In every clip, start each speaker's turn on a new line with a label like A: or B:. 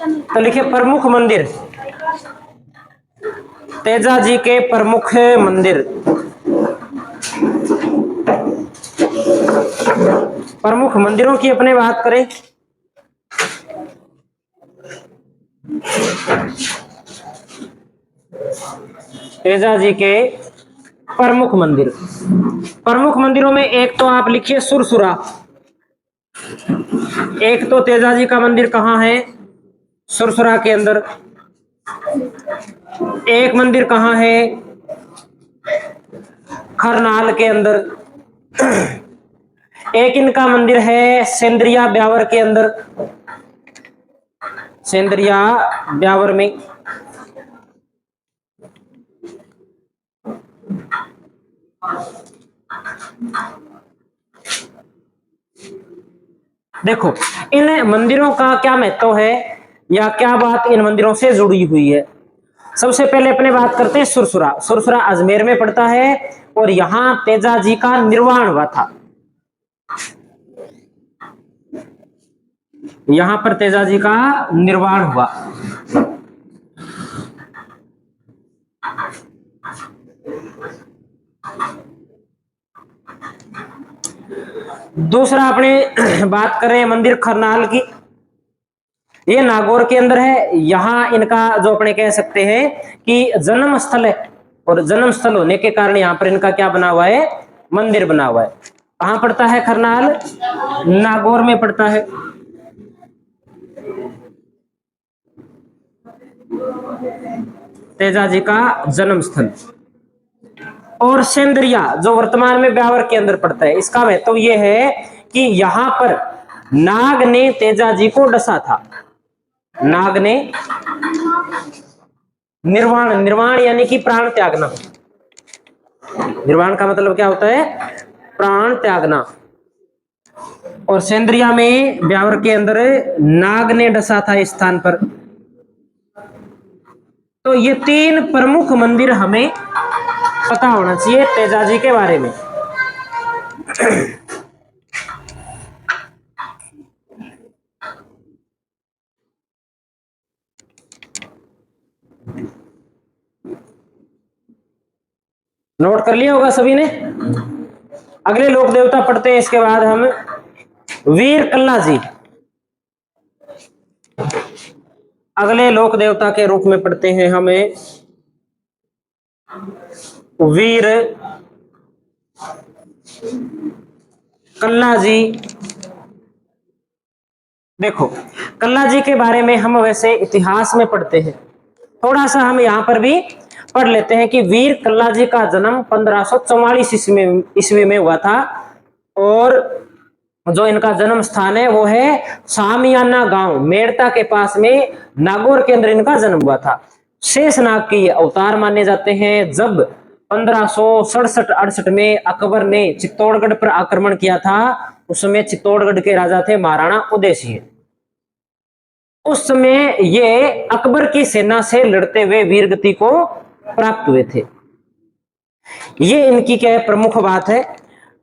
A: तो लिखिए प्रमुख मंदिर, तेजाजी के प्रमुख मंदिर। प्रमुख मंदिरों की अपने बात करें तेजाजी के प्रमुख मंदिर, प्रमुख मंदिरों में एक तो आप लिखिए सुरसुरा। एक तो तेजाजी का मंदिर कहाँ है? सुरसुरा के अंदर। एक मंदिर कहाँ है? खरनाल के अंदर। एक इनका मंदिर है सेंद्रिया ब्यावर के अंदर, सेंद्रिया ब्यावर में। देखो इन मंदिरों का क्या महत्व है या क्या बात इन मंदिरों से जुड़ी हुई है। सबसे पहले अपने बात करते हैं सुरसुरा। सुरसुरा अजमेर में पड़ता है और यहां तेजाजी का निर्वाण हुआ था। यहां पर तेजाजी का निर्वाण हुआ। दूसरा अपने बात कर रहे हैं मंदिर खरनाल की। ये नागौर के अंदर है। यहां इनका जो अपने कह सकते हैं कि जन्म स्थल है और जन्म स्थल होने के कारण यहां पर इनका क्या बना हुआ है? मंदिर बना हुआ है। कहां पड़ता है खरनाल? नागौर में पड़ता है। तेजाजी का जन्म स्थल। और सेंद्रिया जो वर्तमान में ब्यावर के अंदर पड़ता है, इसका महत्व यह है कि यहां पर नाग ने तेजाजी को डसा था। नाग ने निर्वाण, निर्वाण यानी कि प्राण त्यागना। निर्वाण का मतलब क्या होता है? प्राण त्यागना। और सेंद्रिया में ब्यावर के अंदर नाग ने डसा था इस स्थान पर। तो ये तीन प्रमुख मंदिर हमें पता होना चाहिए तेजाजी के बारे में। नोट कर लिया होगा सभी ने। अगले लोक देवता पढ़ते हैं इसके बाद हम। वीर कल्ला जी अगले लोक देवता के रूप में पढ़ते हैं हमें वीर कल्ला जी। देखो कल्ला जी के बारे में हम वैसे इतिहास में पढ़ते हैं, थोड़ा सा हम यहां पर भी पढ़ लेते हैं कि वीर कल्ला जी का जन्म 1544 ईस्वी में हुआ था। और जो इनका जन्म स्थान है वो है सामियाना गांव, मेड़ता के पास में नागौर के अंदर इनका जन्म हुआ था। शेषनाग के ये अवतार माने जाते हैं। जब 1567-68 में अकबर ने चित्तौड़गढ़ पर आक्रमण किया था, उस समय चित्तौड़गढ़ के राजा थे महाराणा उदय सिंह। उस समय ये अकबर की सेना से लड़ते हुए वीरगति को प्राप्त हुए थे। ये इनकी क्या है? प्रमुख बात है।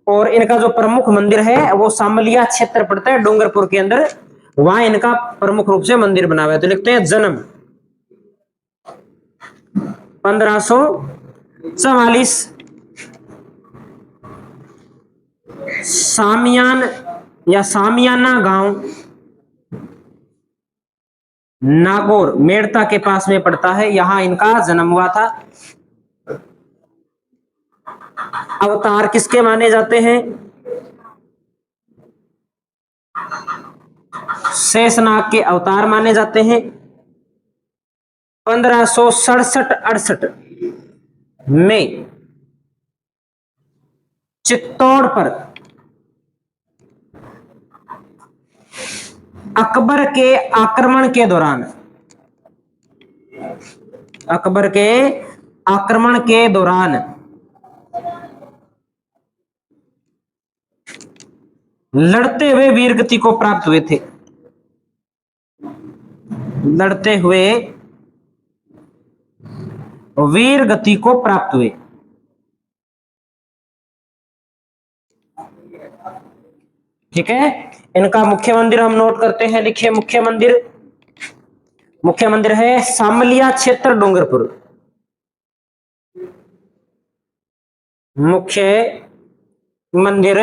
A: और इनका जो प्रमुख मंदिर है वो सामलिया क्षेत्र पड़ता है डूंगरपुर के अंदर, वहां इनका प्रमुख रूप से मंदिर बना हुआ है। तो लिखते हैं जन्म 1544, सामियान या सामियाना गांव नागौर मेड़ता के पास में पड़ता है, यहां इनका जन्म हुआ था। अवतार किसके माने जाते हैं? शेषनाग के अवतार माने जाते हैं। 1567-68 में चित्तौड़ पर अकबर के आक्रमण के दौरान, अकबर के आक्रमण के दौरान लड़ते हुए वीरगति को प्राप्त हुए थे। लड़ते हुए वीर गति को प्राप्त हुए। ठीक है। इनका मुख्य मंदिर हम नोट करते हैं, लिखिए मुख्य मंदिर मुख्य मंदिर है सामलिया क्षेत्र डूंगरपुर। मुख्य मंदिर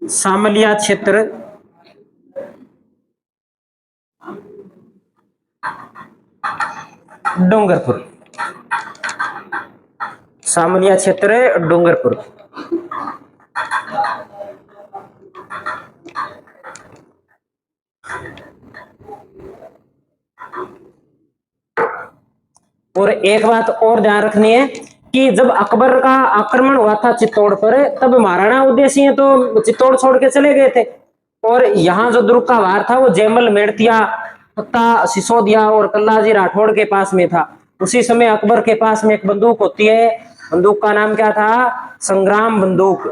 A: सामलिया क्षेत्र डूंगरपुर। सामलिया क्षेत्र डूंगरपुर। और एक बात और ध्यान रखनी है कि जब अकबर का आक्रमण हुआ था चित्तौड़ पर, तब महाराणा उदय सिंह तो चित्तौड़ छोड़ के चले गए थे, और यहाँ जो दुर्ग का वार था वो जयमल मेड़तिया, तथा सिसोदिया और कल्लाजी राठौड़ के पास में था। उसी समय अकबर के पास में एक बंदूक होती है, बंदूक का नाम क्या था? संग्राम बंदूक।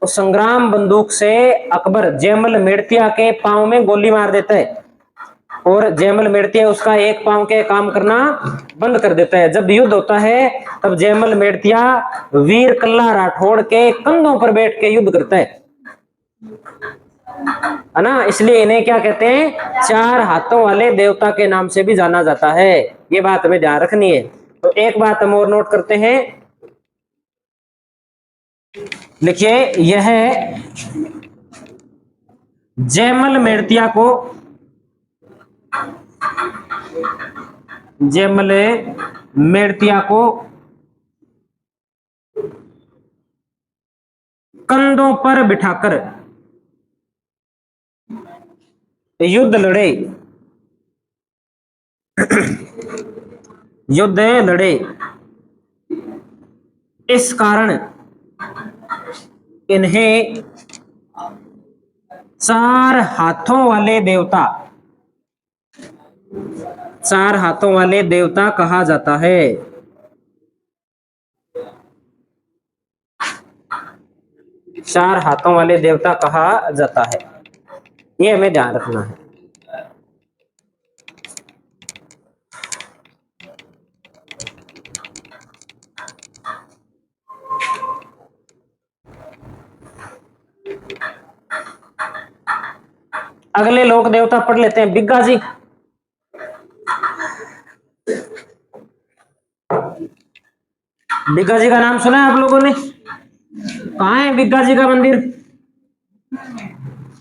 A: तो संग्राम बंदूक से अकबर जयमल मेड़तिया के पांव में गोली मार देता है, और जयमल मेड़तिया उसका एक पांव के काम करना बंद कर देता है। जब युद्ध होता है तब जयमल मेड़तिया वीर कल्ला राठौड़ के कंधों पर बैठ के युद्ध करता है ना, इसलिए इन्हें क्या कहते हैं? चार हाथों वाले देवता के नाम से भी जाना जाता है। ये बात हमें ध्यान रखनी है। तो एक बात हम और नोट करते हैं, लिखिए, यह जयमल मेड़तिया को कंधों पर बिठाकर युद्ध लड़े, इस कारण इन्हें चार हाथों वाले देवता कहा जाता है। चार हाथों वाले देवता कहा जाता है, ये हमें ध्यान रखना है। अगले लोक देवता पढ़ लेते हैं। बिग्गा जी, बिग्गा जी का नाम सुना है आप लोगों ने? कहाँ है बिग्गा जी का मंदिर?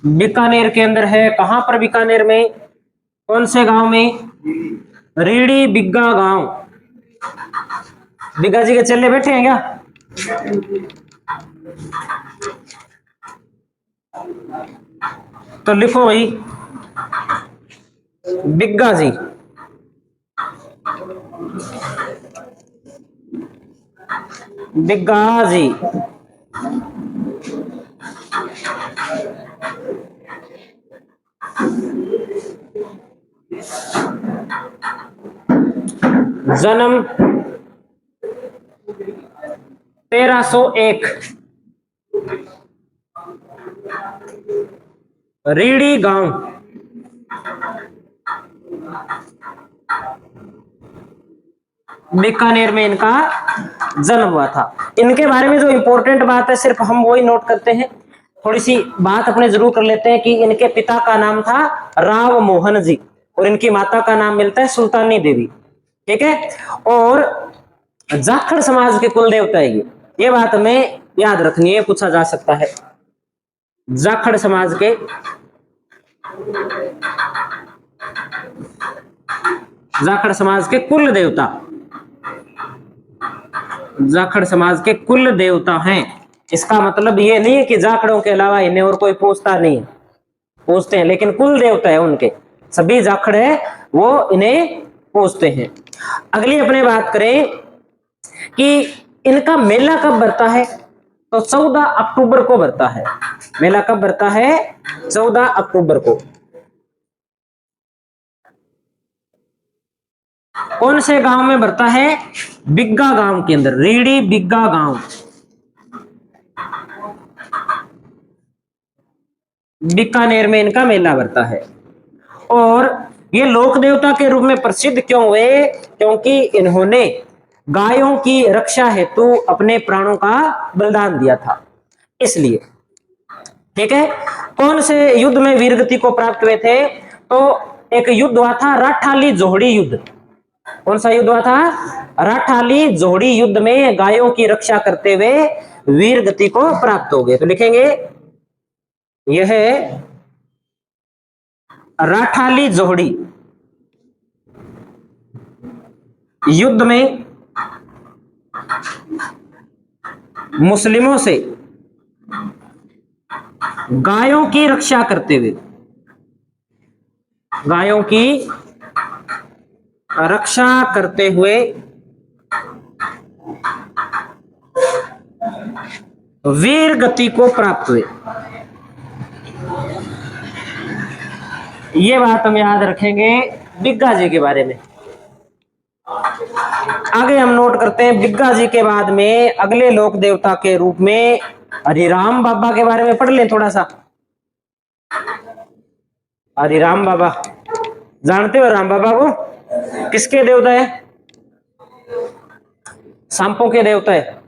A: बीकानेर के अंदर है। कहां पर? बीकानेर में। कौन से गांव में? रीडी बिग्गा गांव। बिग्गा जी के चेले बैठे हैं क्या? तो लिखो भाई, बिग्गा जी। बिग्गा जी जन्म 1301, रीडी गांव। बीकानेर में इनका जन्म हुआ था। इनके बारे में जो इंपॉर्टेंट बात है सिर्फ हम वही नोट करते हैं। थोड़ी सी बात अपने जरूर कर लेते हैं कि इनके पिता का नाम था राव मोहन जी, और इनकी माता का नाम मिलता है सुल्तानी देवी। ठीक है, और जाखड़ समाज के कुल देवता है ये बात हमें याद रखनी है, पूछा जा सकता है। जाखड़ समाज के कुल देवता, जाखड़ समाज के कुल देवता हैं। इसका मतलब ये नहीं है कि जाखड़ों के अलावा इन्हें और कोई पूछता नहीं, पूछते हैं, लेकिन कुल देवता है उनके, सभी जाखड़ है वो इन्हें पूछते हैं। अगली अपने बात करें कि इनका मेला कब भरता है, तो 14 अक्टूबर को भरता है। मेला कब भरता है? 14 अक्टूबर को। कौन से गांव में भरता है? बिग्गा गांव के अंदर, रीडी बिग्गा गांव। बीकानेर में इनका मेला भरता है। और ये लोक देवता के रूप में प्रसिद्ध क्यों हुए? क्योंकि इन्होंने गायों की रक्षा हेतु अपने प्राणों का बलिदान दिया था, इसलिए। ठीक है। कौन से युद्ध में वीरगति को प्राप्त हुए थे? तो एक युद्ध हुआ था राठाली जोहड़ी युद्ध। कौन सा युद्ध हुआ था? राठाली जोहड़ी युद्ध में गायों की रक्षा करते हुए वीरगति को प्राप्त हो गए। तो लिखेंगे यह राठाली जोहड़ी युद्ध में मुस्लिमों से गायों की रक्षा करते हुए, गायों की रक्षा करते हुए वीर गति को प्राप्त हुए। ये बात हम याद रखेंगे बिग्गा जी के बारे में। आगे हम नोट करते हैं बिग्गा जी के बाद में अगले लोक देवता के रूप में हरिराम बाबा के बारे में पढ़ लें थोड़ा सा। हरिराम बाबा जानते हो? राम बाबा को किसके देवता है? सांपों के देवता है।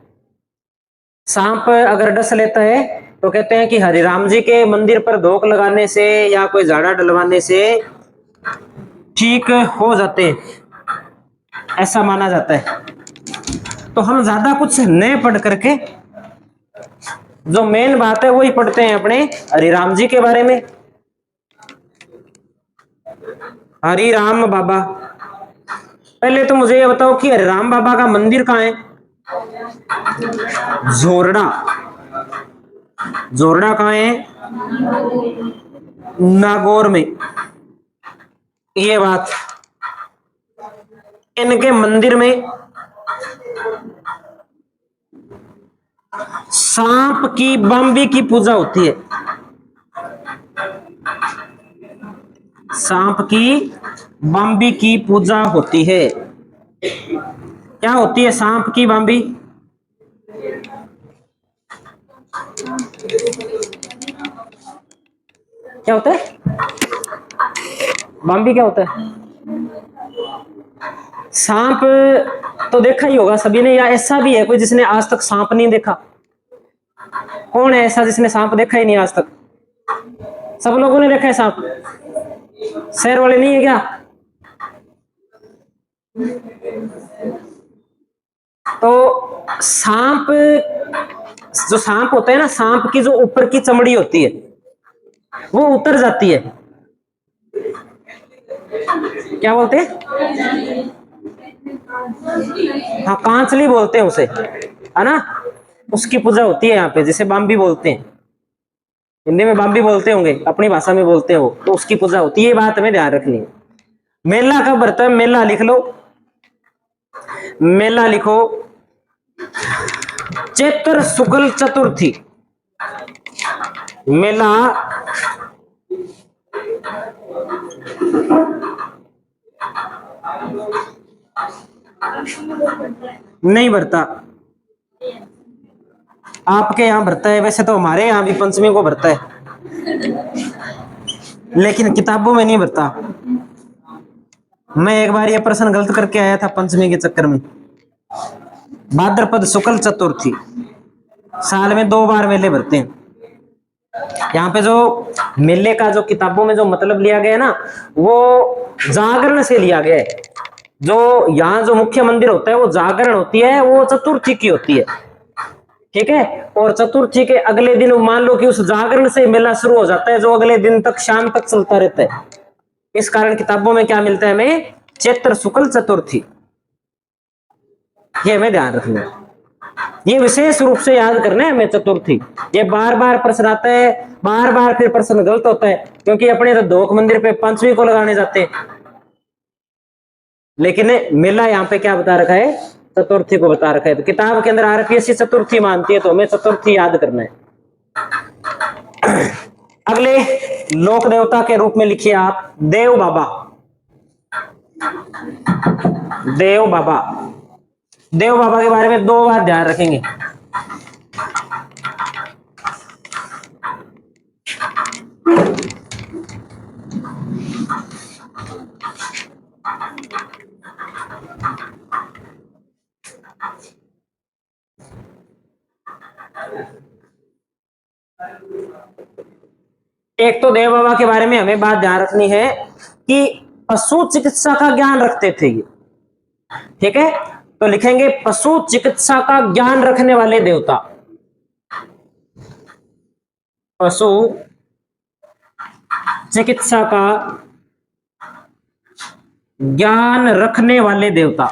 A: सांप अगर डस लेता है तो कहते हैं कि हरिराम जी के मंदिर पर धोख लगाने से या कोई झाड़ा डलवाने से ठीक हो जाते हैं, ऐसा माना जाता है। तो हम ज्यादा कुछ नहीं पढ़ करके जो मेन बात है वही पढ़ते हैं अपने हरिराम जी के बारे में। हरिराम बाबा, पहले तो मुझे ये बताओ कि हरिराम बाबा का मंदिर कहाँ है? जोरडा। जोरडा कहाँ है? नागौर में। ये बात, इनके मंदिर में सांप की बम्बी की पूजा होती है। सांप की बम्बी की पूजा होती है। क्या होती है सांप की बम्बी? क्या होता है? बम्बी क्या होता है? सांप तो देखा ही होगा सभी ने, या ऐसा भी है कोई जिसने आज तक सांप नहीं देखा? कौन है ऐसा जिसने सांप देखा ही नहीं आज तक? सब लोगों ने देखा है सांप? शहर वाले नहीं है क्या? तो सांप, जो सांप होता है ना, सांप की जो ऊपर की चमड़ी होती है वो उतर जाती है। क्या बोलते हैं? हाँ, कांचली बोलते हैं उसे, है ना। उसकी पूजा होती है यहाँ पे, जिसे बाम्बी बोलते हैं। हिंदी में बाम्बी बोलते होंगे, अपनी भाषा में बोलते हैं वो, तो उसकी पूजा होती है। ये बात हमें ध्यान रखनी है। मेला कब भरता है? मेला लिख लो, मेला लिखो चैत्र शुक्ल चतुर्थी। मेला नहीं भरता, आपके यहाँ भरता है। वैसे तो हमारे यहाँ भी पंचमी को भरता है, लेकिन किताबों में नहीं भरता। मैं एक बार ये प्रश्न गलत करके आया था पंचमी के चक्कर में। भाद्रपद शुक्ल चतुर्थी, साल में 2 बार मेले भरते हैं। यहाँ पे जो मेले का जो किताबों में जो मतलब लिया गया है ना, वो जागरण से लिया गया है। जो यहाँ जो मुख्य मंदिर होता है वो जागरण होती है, वो चतुर्थी की होती है, ठीक है। और चतुर्थी के अगले दिन मान लो कि उस जागरण से मेला शुरू हो जाता है, जो अगले दिन तक शाम तक चलता रहता है। इस कारण किताबों में क्या मिलता है हमें? चैत्र शुक्ल चतुर्थी। ये हमें ध्यान रखना है, ये विशेष रूप से याद करना है हमें चतुर्थी। ये बार बार प्रश्न आता है, बार बार फिर प्रश्न गलत होता है, क्योंकि अपने तो धोख मंदिर पे पंचमी को लगाने जाते हैं, लेकिन मेला यहाँ पे क्या बता रखा है? चतुर्थी को बता रखा है। तो किताब के अंदर आरपीएससी चतुर्थी मानती है, तो हमें चतुर्थी याद करना है। अगले लोक देवता के रूप में लिखिए आप देव बाबा। देव बाबा, देव बाबा के बारे में 2 बार ध्यान रखेंगे। एक तो देव बाबा के बारे में हमें बात ध्यान रखनी है कि पशु चिकित्सा का ज्ञान रखते थे ये, ठीक है। तो लिखेंगे पशु चिकित्सा का ज्ञान रखने वाले देवता, पशु चिकित्सा का ज्ञान रखने वाले देवता।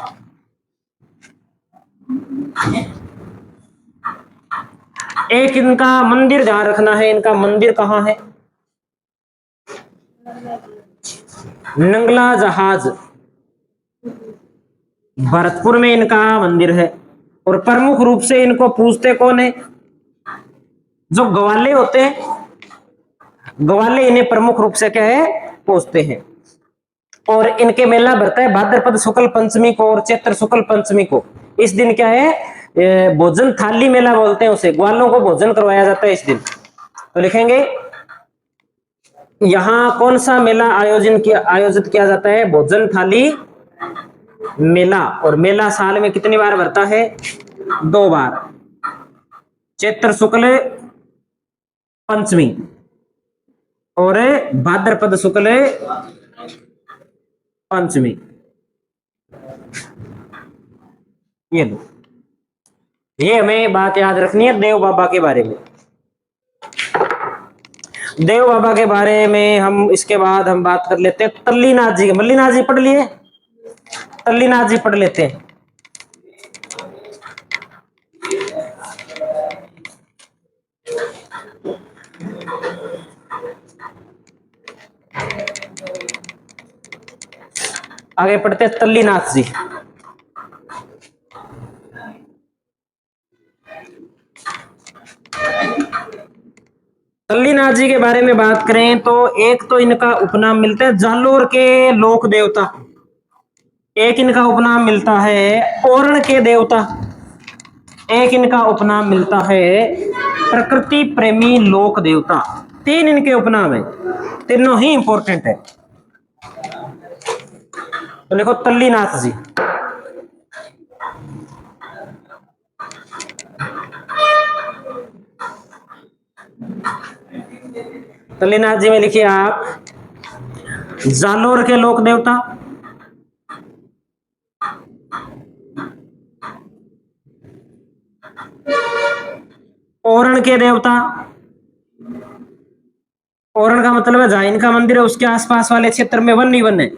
A: एक इनका मंदिर ध्यान रखना है, इनका मंदिर कहां है? नंगला जहाज, भरतपुर में इनका मंदिर है। और प्रमुख रूप से इनको पूजते कौन है? जो ग्वाले होते हैं, ग्वाले इन्हें प्रमुख रूप से क्या है? पूजते हैं। और इनके मेला भरता है भाद्रपद शुक्ल पंचमी को और चैत्र शुक्ल पंचमी को। इस दिन क्या है? भोजन थाली मेला बोलते हैं उसे, ग्वालों को भोजन करवाया जाता है इस दिन। तो लिखेंगे यहां कौन सा मेला आयोजित किया जाता है? भोजन थाली मेला। और मेला साल में कितनी बार भरता है? 2 बार, चैत्र शुक्ल पंचमी और भाद्रपद शुक्ल पंचमी। ये लो, ये हमें बात याद रखनी है देव बाबा के बारे में। देव बाबा के बारे में हम इसके बाद हम बात कर लेते हैं तल्लीनाथ जी। मल्लीनाथ जी पढ़ लिए, तल्लीनाथ जी पढ़ लेते हैं। आगे पढ़ते हैं तल्लीनाथ जी। तल्लीनाथ जी के बारे में बात करें तो एक तो इनका उपनाम मिलता है जालोर के लोक देवता, एक इनका उपनाम मिलता है ओरण के देवता, एक इनका उपनाम मिलता है प्रकृति प्रेमी लोक देवता। 3 इनके उपनाम है, तीनों ही इंपॉर्टेंट है। तो लिखो तल्लीनाथ जी। तल्लीनाथ जी में लिखिए आप जालोर के लोक देवता, ओरण के देवता, ओरण का मतलब है जहां इनका मंदिर है उसके आसपास वाले क्षेत्र में वन ही वन है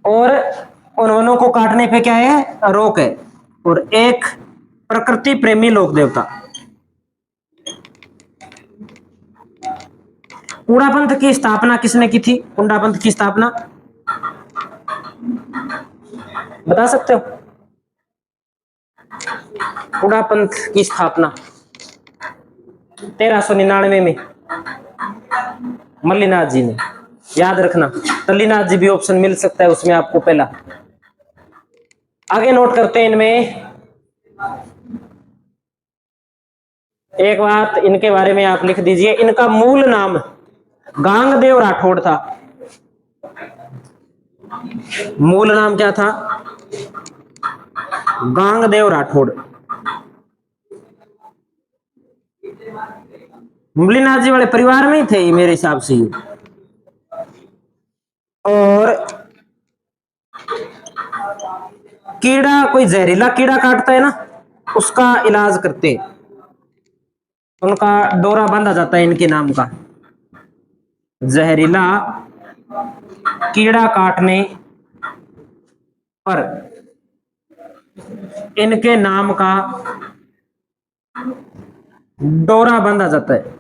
A: और उन वनों को काटने पे क्या है? रोक है। और एक प्रकृति प्रेमी लोक देवता। कुंडा पंथ की स्थापना किसने की थी? कुंडा पंथ की स्थापना बता सकते हो? कुंडा पंथ की स्थापना 1399 में मल्लीनाथ जी ने। याद रखना तल्लीनाथ जी भी ऑप्शन मिल सकता है उसमें आपको पहला। आगे नोट करते हैं इनमें एक बात इनके बारे में आप लिख दीजिए, इनका मूल नाम गांगदेव राठौड़ था। मूल नाम क्या था? गांगदेव राठौड़। मल्लीनाथ जी वाले परिवार में ही थे मेरे हिसाब से। और कीड़ा, कोई जहरीला कीड़ा काटता है ना, उसका इलाज करते, उनका डोरा बांधा जाता है इनके नाम का। जहरीला कीड़ा काटने पर इनके नाम का डोरा बांधा जाता है,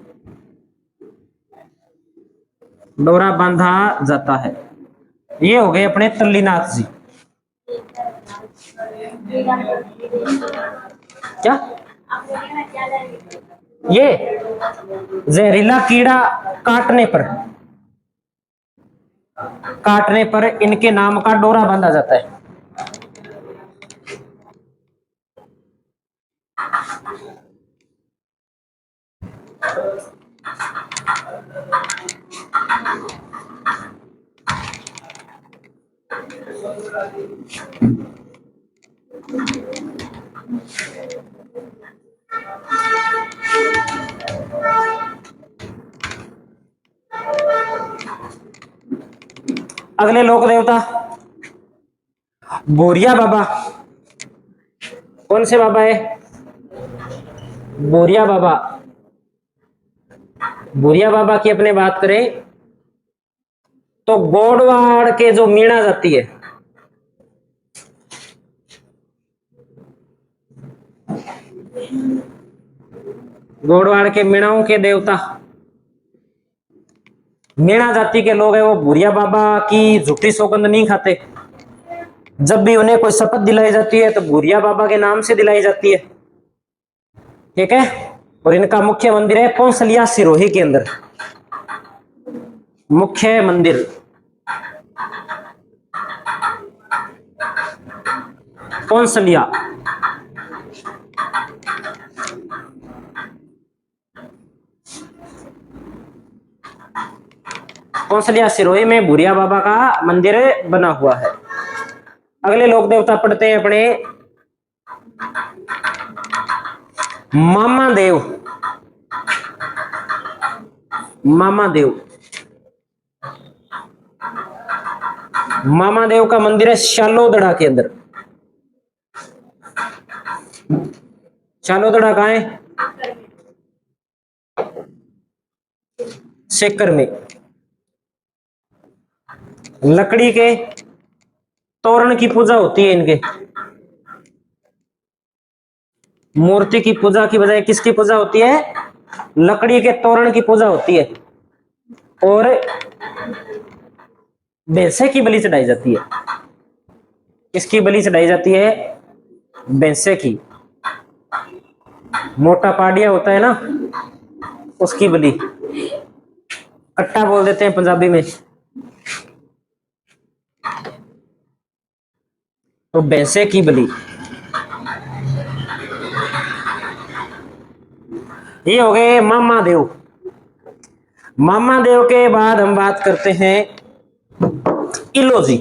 A: डोरा बांधा जाता है। ये हो गए अपने तल्लीनाथ जी। क्या? ये जहरीला कीड़ा काटने पर इनके नाम का डोरा बांधा जाता है। अगले लोक देवता बोरिया बाबा। कौन से बाबा है? बोरिया बाबा। बोरिया बाबा की अपने बात करें तो गोडवाड़ के जो मीणा जाती है, गोडवाड़ के मीणाओं के देवता, मीणा जाति के लोग हैं, वो भूरिया बाबा की झूठी सौगंध नहीं खाते। जब भी उन्हें कोई शपथ दिलाई जाती है तो भूरिया बाबा के नाम से दिलाई जाती है। ठीक है। और इनका मुख्य मंदिर है पौंसलिया सिरोही के अंदर। मुख्य मंदिर पौंसलिया। पौंसलिया सिरोही में भूरिया बाबा का मंदिर बना हुआ है। अगले लोक देवता पढ़ते हैं अपने मामा देव। मामा देव, मामा देव का मंदिर है शालोदड़ा के अंदर। शालोदड़ा कहाँ है? सेकर में। लकड़ी के तोरण की पूजा होती है इनके। मूर्ति की पूजा की बजाय किसकी पूजा होती है? लकड़ी के तोरण की पूजा होती है। और भैंसे की बलि चढ़ाई जाती है। किसकी बलि चढ़ाई जाती है? भैंसे की। मोटा पाडिया होता है ना, उसकी बलि। कट्टा बोल देते हैं पंजाबी में। तो भैंसे की बलि। ये हो गए मामा देव। मामा देव के बाद हम बात करते हैं इलोजी।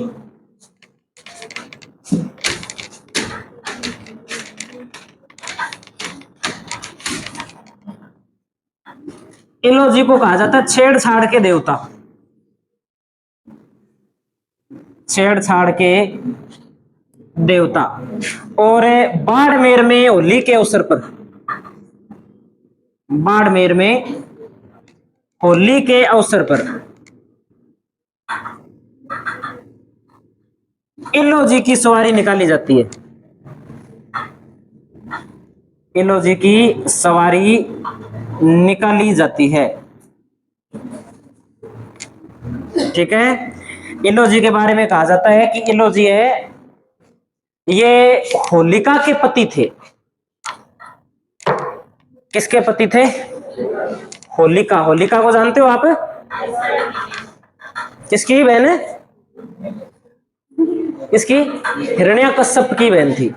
A: इलोजी को कहा जाता है छेड़छाड़ के देवता। छेड़छाड़ के देवता। और बाड़मेर में होली के अवसर पर, बाड़मेर में होली के अवसर पर इलोजी की सवारी निकाली जाती है। इलोजी की सवारी निकाली जाती है। ठीक है। इलोजी के बारे में कहा जाता है कि इलोजी है, ये होलिका के पति थे। किसके पति थे? होलिका। होलिका को जानते हो आप? किसकी बहन है? किसकी? हिरण्याकश्यप की बहन थी।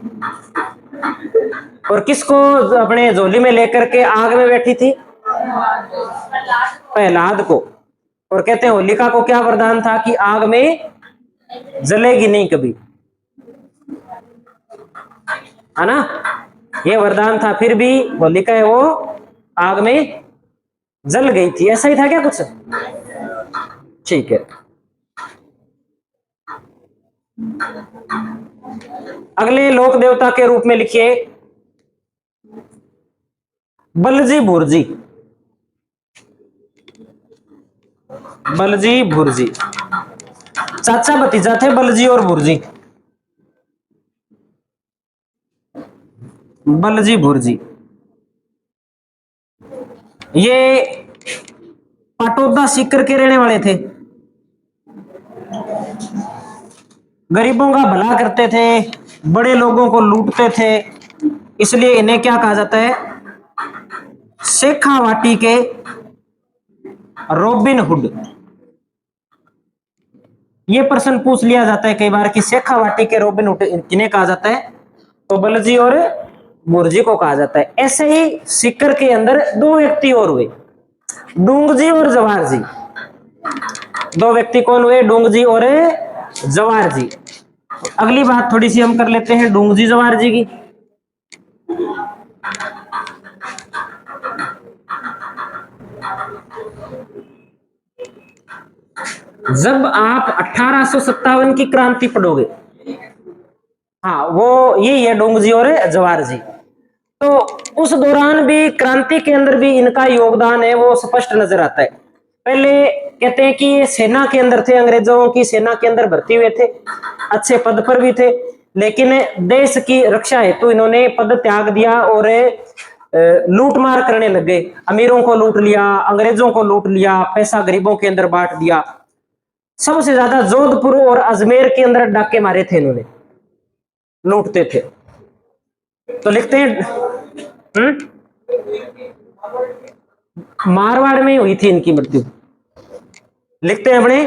A: और किसको अपने झोली में लेकर के आग में बैठी थी? प्रहलाद को। और कहते हैं होलिका को क्या वरदान था कि आग में जलेगी नहीं कभी, है ना? ये वरदान था, फिर भी होलिका है वो आग में जल गई थी। ऐसा ही था क्या कुछ? ठीक है। अगले लोक देवता के रूप में लिखिए बलजी भुर्जी। बलजी भुर्जी चाचा भतीजा थे बलजी और भुर्जी। बलजी भुर्जी ये पाटोदा सीकर के रहने वाले थे। गरीबों का भला करते थे, बड़े लोगों को लूटते थे, इसलिए इन्हें क्या कहा जाता है? शेखावाटी के रॉबिन हुड। ये प्रश्न पूछ लिया जाता है कई बार कि शेखावाटी के रॉबिन हुड किन्हें कहा जाता है? तो बलजी और भुर्जी को कहा जाता है। ऐसे ही सीकर के अंदर दो व्यक्ति और हुए, डूंगजी और जवार जी। दो व्यक्ति कौन हुए? डूंगजी और जवार जी। अगली बात थोड़ी सी हम कर लेते हैं डूंगजी जवार जी की। जब आप 1857 की क्रांति पढ़ोगे, हाँ वो यही है डोंगजी और जवाहर जी, तो उस दौरान भी क्रांति के अंदर भी इनका योगदान है वो स्पष्ट नजर आता है। पहले कहते हैं कि ये सेना के अंदर थे, अंग्रेजों की सेना के अंदर भर्ती हुए थे, अच्छे पद पर भी थे, लेकिन देश की रक्षा हेतु इन्होंने पद त्याग दिया और लूटमार करने लग गए। अमीरों को लूट लिया, अंग्रेजों को लूट लिया, पैसा गरीबों के अंदर बांट दिया। सबसे ज्यादा जोधपुर और अजमेर के अंदर डाके मारे थे इन्होंने, लूटते थे। तो लिखते हैं मारवाड़ में हुई थी इनकी मृत्यु। लिखते हैं अपने,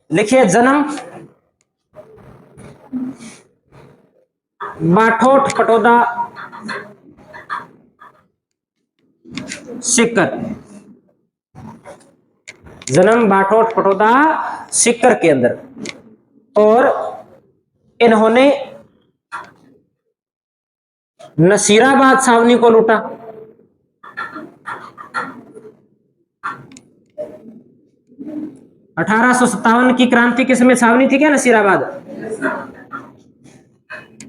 A: लिखिए जन्म बाठोट पटोदा सीकर, जन्म बाठोट पटोदा सीकर के अंदर, और इन्होंने नसीराबाद छावनी को लूटा। (1857) की क्रांति के समय छावनी थी क्या नसीराबाद?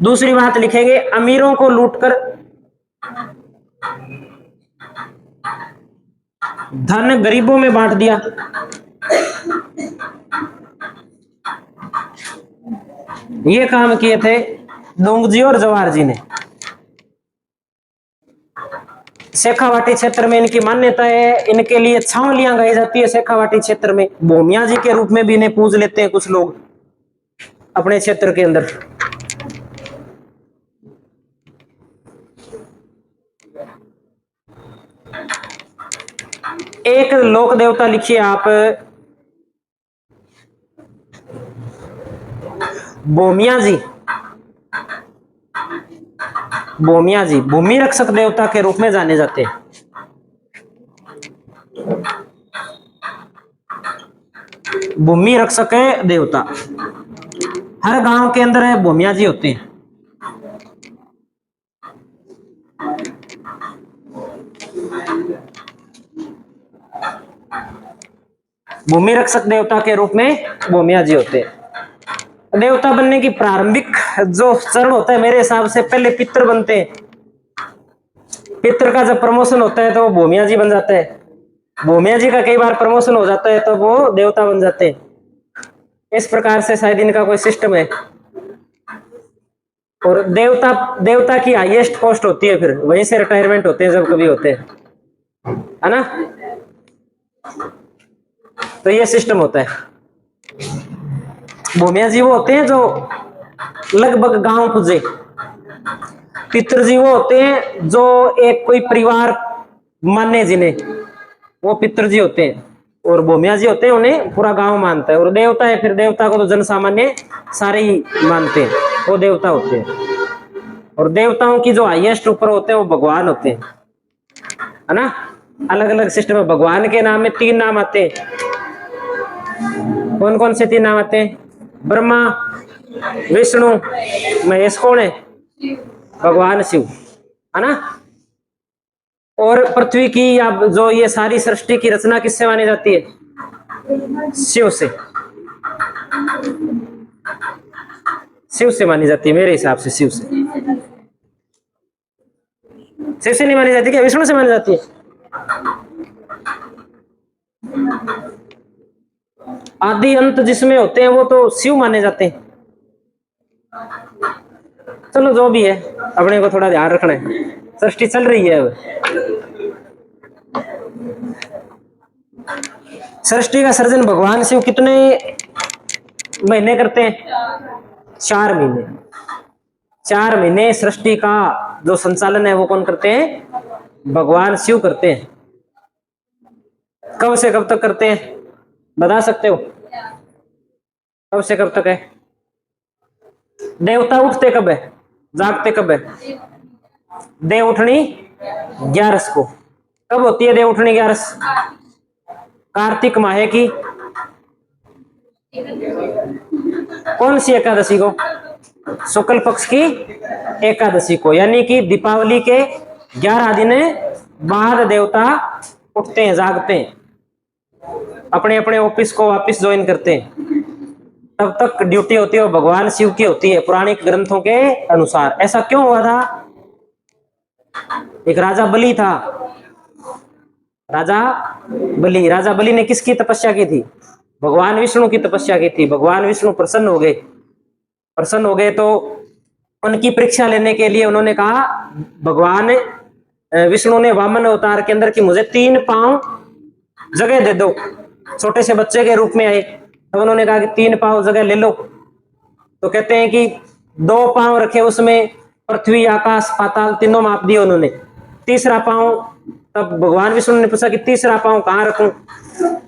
A: दूसरी बात लिखेंगे, अमीरों को लूटकर धन गरीबों में बांट दिया। ये काम किए थे डोंगजी और जवाहर जी ने। शेखावाटी क्षेत्र में इनकी मान्यता है, इनके लिए छावनियां गाई जाती है शेखावाटी क्षेत्र में। भूमिया जी के रूप में भी इन्हें पूज लेते हैं कुछ लोग अपने क्षेत्र के अंदर। एक लोक देवता लिखिए आप, भूमिया जी। भूमिया जी भूमि रक्षक देवता के रूप में जाने जाते हैं। भूमि रक्षक है देवता, हर गांव के अंदर है भूमिया जी होते हैं। भूमि रक्षक देवता के रूप में भूमिया जी होते हैं। देवता बनने की प्रारंभिक जो चरण होता है मेरे हिसाब से, पहले पितर बनते हैं। पितर का जब प्रमोशन होता है तो वो भूमिया जी बन जाता है। भूमिया जी का कई बार प्रमोशन हो जाता है तो वो देवता बन जाते हैं। इस प्रकार से शायद इनका कोई सिस्टम है। और देवता की हाईएस्ट पोस्ट होती है, फिर वहीं से रिटायरमेंट होते हैं जब कभी होते हैं, है ना। तो ये सिस्टम होता है। भूमिया जी वो होते हैं जो लगभग गांव पूजे। पितृजी वो होते हैं जो एक कोई परिवार माने जिन्हें, वो पितृजी होते हैं। और भूमिया जी होते हैं उन्हें पूरा गांव मानता है। और देवता है, फिर देवता को तो जन सामान्य सारे ही मानते हैं, वो देवता होते हैं। और देवताओं की जो हाईएस्ट ऊपर होते हैं वो भगवान होते हैं, है ना। अलग अलग सिस्टम है। भगवान के नाम में 3 नाम आते हैं। कौन कौन से 3 नाम आते हैं? ब्रह्मा, विष्णु, महेश। कौन है? भगवान शिव, है ना। और पृथ्वी की या जो ये सारी सृष्टि की रचना किससे मानी जाती है? शिव से। शिव से मानी जाती है मेरे हिसाब से। शिव से नहीं मानी जाती क्या? विष्णु से मानी जाती है। आदि अंत जिसमें होते हैं वो तो शिव माने जाते हैं। चलो जो भी है, अपने को थोड़ा ध्यान रखना है, सृष्टि चल रही है अब। सृष्टि का सर्जन भगवान शिव कितने महीने करते हैं? 4 महीने। 4 महीने सृष्टि का जो संचालन है वो कौन करते हैं? भगवान शिव करते हैं। कब से कब तक करते हैं बता सकते हो? कब से कब तक है? देवता उठते कब है, जागते कब है? देव उठनी 11 को। कब होती है देव उठनी 11? कार्तिक माह की कौन सी एकादशी को? शुक्ल पक्ष की एकादशी को, यानी कि दीपावली के 11 दिन बाद देवता उठते हैं, जागते हैं। अपने अपने ऑफिस को वापस ज्वाइन करते हैं, तब तक ड्यूटी होती है वो भगवान शिव की होती है पुराणिक ग्रंथों के अनुसार। ऐसा क्यों हुआ था? एक राजा बलि था, राजा बलि ने किसकी तपस्या की थी? भगवान विष्णु की तपस्या की थी। भगवान विष्णु प्रसन्न हो गए तो उनकी परीक्षा लेने के लिए उन्होंने कहा, भगवान विष्णु ने वामन अवतार के अंदर कि मुझे 3 पांव जगह दे दो। छोटे से बच्चे के रूप में आए, तो उन्होंने कहा कि 3 पांव जगह ले लो। तो कहते हैं कि 2 पांव रखे, उसमें पृथ्वी आकाश पाताल तीनों माप दिए उन्होंने। तीसरा पांव, तब भगवान विष्णु ने पूछा कि तीसरा पांव कहाँ रखूं?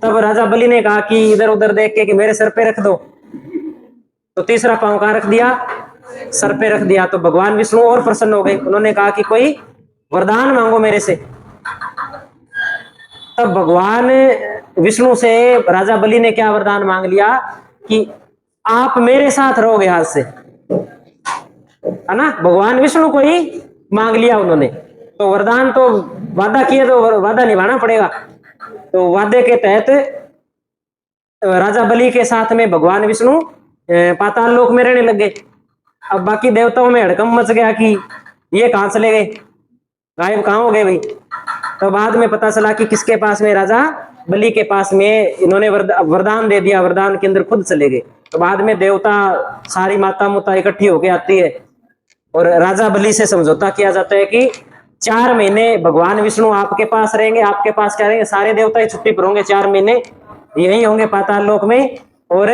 A: तब राजा बलि ने कहा कि इधर उधर देख के कि मेरे सर पे रख दो। तो तीसरा पांव कहाँ रख दिया? सर पे रख दिया। तो भगवान विष्णु और प्रसन्न हो गए। उन्होंने कहा कि कोई वरदान मांगो मेरे से। तब भगवान विष्णु से राजा बलि ने क्या वरदान मांग लिया कि आप मेरे साथ रहोगे आज से, है ना। भगवान विष्णु को ही मांग लिया उन्होंने। तो वरदान तो वादा किए तो वादा निभाना पड़ेगा। तो वादे के तहत राजा बलि के साथ में भगवान विष्णु पाताल लोक में रहने लग गए। अब बाकी देवताओं में हड़कंप मच गया कि ये कहाँ चले गए, गायब कहाँ हो गए भाई। तो बाद में पता चला कि किसके पास में? राजा बलि के पास में इन्होंने वरदान दे दिया, वरदान के अंदर खुद चले गए। तो बाद में देवता सारी माता मुता इकट्ठी होके आती है और राजा बलि से समझौता किया जाता है कि 4 महीने भगवान विष्णु आपके पास रहेंगे। आपके पास क्या रहेंगे? सारे देवता ही छुट्टी पर होंगे, 4 महीने यही होंगे पाताल लोक में। और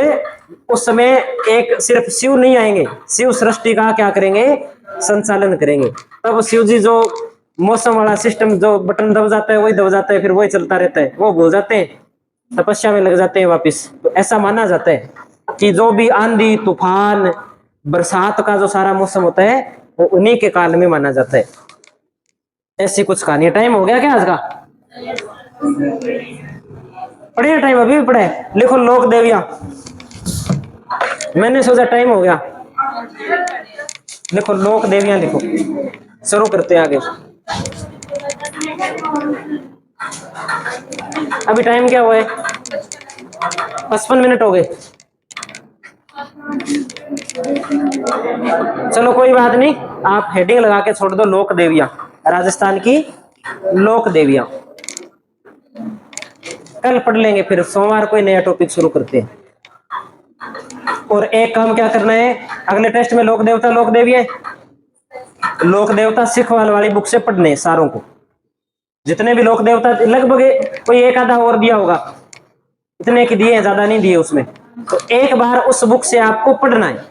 A: उस समय एक सिर्फ शिव नहीं आएंगे, शिव सृष्टि का क्या करेंगे? संचालन करेंगे। तब शिव जी जो मौसम वाला सिस्टम, जो बटन दब जाता है वही दब जाता है, फिर वही चलता रहता है, वो भूल जाते हैं, तपस्या में लग जाते हैं वापिस। तो ऐसा माना जाता है कि जो भी आंधी तूफान बरसात का जो सारा मौसम होता है वो उन्हीं के काल में माना जाता है। ऐसी कुछ कहानी। टाइम हो गया क्या आज का? पढ़िए, टाइम अभी भी पढ़े। लिखो लोक देवियां। मैंने सोचा टाइम हो गया। लिखो लोक देवियां, लिखो। शुरू करते हैं आगे। अभी टाइम क्या हुआ है? 55 मिनट हो गए। चलो कोई बात नहीं, आप हेडिंग लगा के छोड़ दो, लोक देवियां, राजस्थान की लोक देवियां। कल पढ़ लेंगे, फिर सोमवार कोई नया टॉपिक शुरू करते हैं। और एक काम क्या करना है, अगले टेस्ट में लोक देवता लोक देवियां, लोक देवता सिखवाल वाली बुक से पढ़ने सारों को। जितने भी लोक देवता, लगभग कोई एक आधा और दिया होगा, इतने की दिए, ज्यादा नहीं दिए उसमें। तो एक बार उस बुक से आपको पढ़ना है।